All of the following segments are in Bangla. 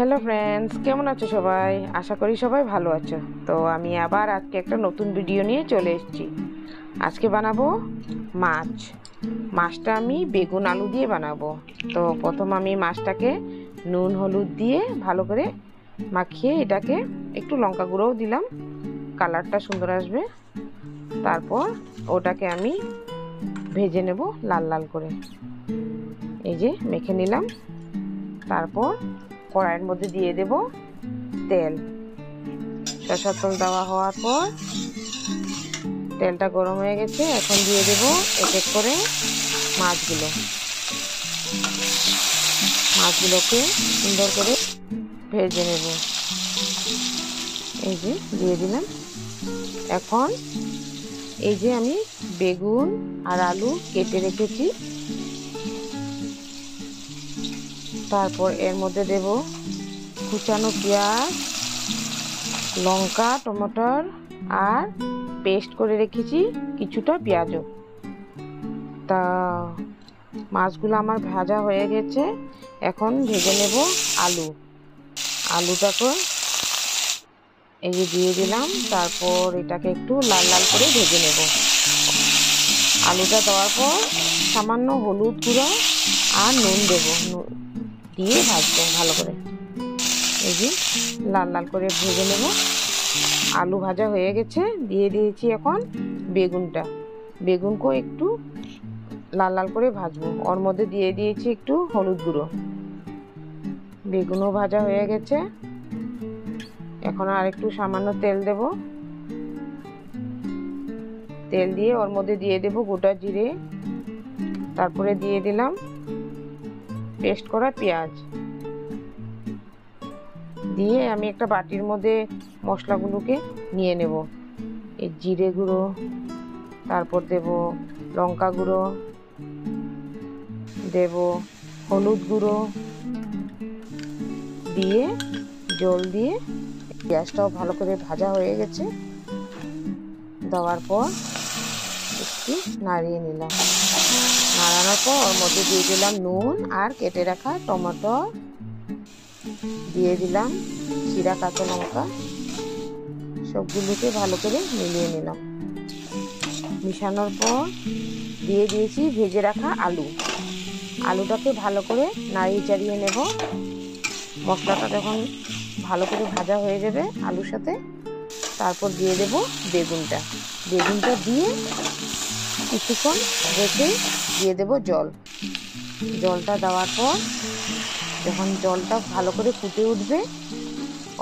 হ্যালো ফ্রেন্ডস, কেমন আছো সবাই? আশা করি সবাই ভালো আছো। তো আমি আবার আজকে একটা নতুন ভিডিও নিয়ে চলে এসেছি। আজকে বানাবো মাছটা আমি বেগুন আলু দিয়ে বানাবো। তো প্রথম আমি মাছটাকে নুন হলুদ দিয়ে ভালো করে মাখিয়ে এটাকে একটু লঙ্কা গুঁড়োও দিলাম, কালারটা সুন্দর আসবে। তারপর ওটাকে আমি ভেজে নেব লাল লাল করে। এই যে মেখে নিলাম। তারপর কড়াইয়ের মধ্যে দিয়ে দেব তেল। সরষের তেল দেওয়া হওয়ার পর তেলটা গরম হয়ে গেছে, এখন দিয়ে দেব এক এক করে মাছগুলোকে সুন্দর করে ভেজে নেব। এই যে দিয়ে দিলাম। এখন এই যে আমি বেগুন আর আলু কেটে রেখেছি, তারপর এর মধ্যে দেব কুচানো পেঁয়াজ, লঙ্কা, টমেটোর আর পেস্ট করে রেখেছি কিছুটা পেঁয়াজও। তা মাছগুলো আমার ভাজা হয়ে গেছে, এখন ভেজে নেব আলুটাকে এই যে দিয়ে দিলাম। তারপর এটাকে একটু লাল লাল করে ভেজে নেব। আলুটা দেওয়ার পর সামান্য হলুদ গুঁড়ো আর নুন দেব, দিয়ে ভাজবো ভালো করে। এই যে লাল লাল করে ভেজে নেব। আলু ভাজা হয়ে গেছে, দিয়ে দিয়েছি এখন বেগুনকেও একটু লাল লাল করে ভাজবো। ওর মধ্যে দিয়ে দিয়েছি একটু হলুদ গুঁড়ো। বেগুনও ভাজা হয়ে গেছে, এখন আর একটু সামান্য তেল দেব। তেল দিয়ে ওর মধ্যে দিয়ে দেব গোটা জিরে, তারপরে দিয়ে দিলাম পেস্ট করা পেঁয়াজ। দিয়ে আমি একটা বাটির মধ্যে মশলাগুলোকে নিয়ে নেব। এই জিরে গুঁড়ো, তারপর দেব লঙ্কা গুঁড়ো, দেব হলুদ গুঁড়ো, দিয়ে জল দিয়ে পেঁয়াজটাও ভালো করে ভাজা হয়ে গেছে। দেওয়ার পর একটু নাড়িয়ে নিলাম। নাড়ানোর পর ওর মধ্যে দিয়ে দিলাম নুন আর কেটে রাখা টমেটো, দিয়ে দিলাম জিরা, কাঁচা লঙ্কা, সবগুলোকে ভালো করে মিলিয়ে নিলাম। মিশানোর পর দিয়ে দিয়েছি ভেজে রাখা আলুটাকে ভালো করে নাড়িয়ে চাড়িয়ে নেব। মশলাটা যখন ভালো করে ভাজা হয়ে যাবে আলুর সাথে, তারপর দিয়ে দেব বেগুনটা দিয়ে কিছুক্ষণ রেখে দিয়ে দেব জলটা দেওয়ার পর যখন জলটা ভালো করে ফুটে উঠবে,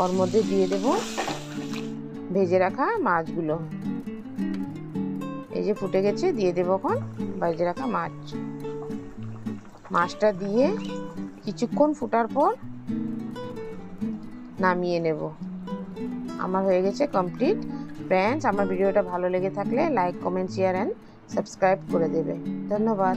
ওর মধ্যে দিয়ে দেব ভেজে রাখা মাছগুলো। এই যে ফুটে গেছে, দিয়ে দেব এখন ভেজে রাখা মাছটা দিয়ে কিছুক্ষণ ফুটার পর নামিয়ে নেব। আমার হয়ে গেছে কমপ্লিট। ফ্রেন্ডস, আমার ভিডিওটা ভালো লেগে থাকলে like, comment, share and subscribe করে দেবে। ধন্যবাদ।